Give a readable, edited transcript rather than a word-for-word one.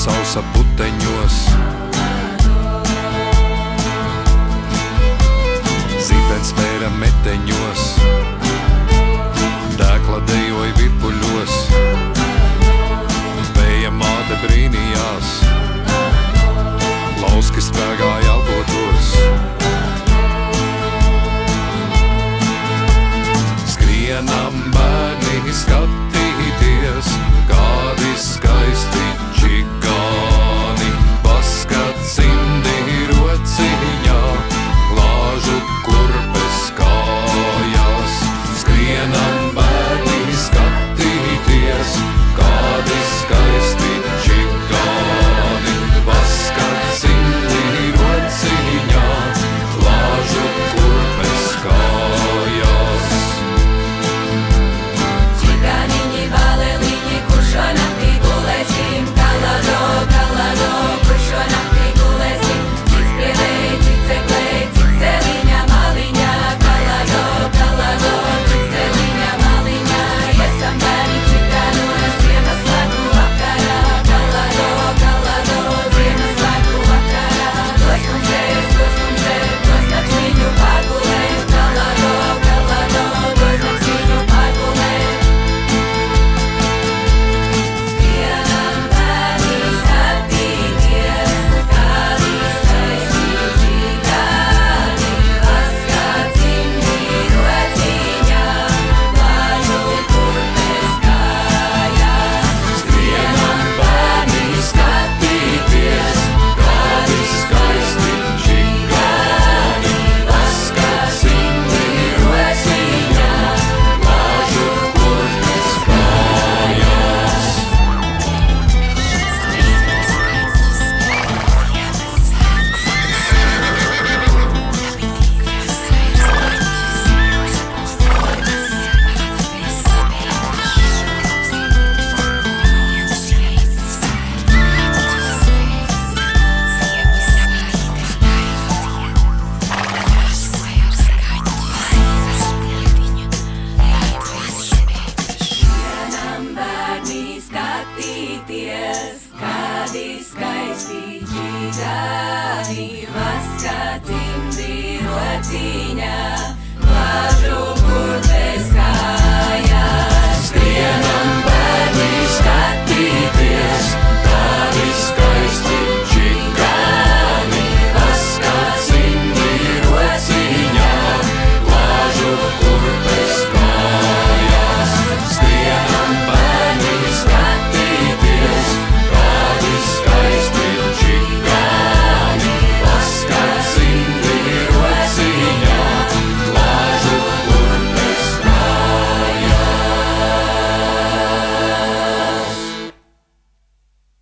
sausa puteņos. Zibens spēra meteņos, dēkla dejoja virpuļos, vēja māte brīnījās, lauski spēgāja algotos. Skrienam bērni skatīties, kādi skaisti čigāni, paskat cimdi rociņā, glāžu kurpes kājās. Skrienam bērni skatīties, kādi skaisti čigāni, paskat cimdi rociņā, glāžu kurpes kājās. Čigāniņi, baleliņi, kur šo naktī gulēsim, kalado, kalado, kur šo naktī gulēsim, cik spriedēji, cik ceklēji, cik celiņā maliņā, kalado, kalado, cik celiņā maliņā, esam bērni čigānos, Ziemassvētku vakarā, kalado, kalado, Ziemassvētku vakarā, dos mums ēst, dos nakšņiņu pārgulēt, kalado, kalado, dos nakšņiņu pārgulēt. Skrienam bērni skatīties, kādi skaisti čigāni, vaskā cimdi rociņā, glāžu kurpes kājās. Skrienam bērni skatīties, kādi skaisti čigāni, paskat cimdi rociņā, glāžu kurpes kājās. Skrienam bērni skatīties, kādi skaisti čigāni, vaskā cimdi rociņā.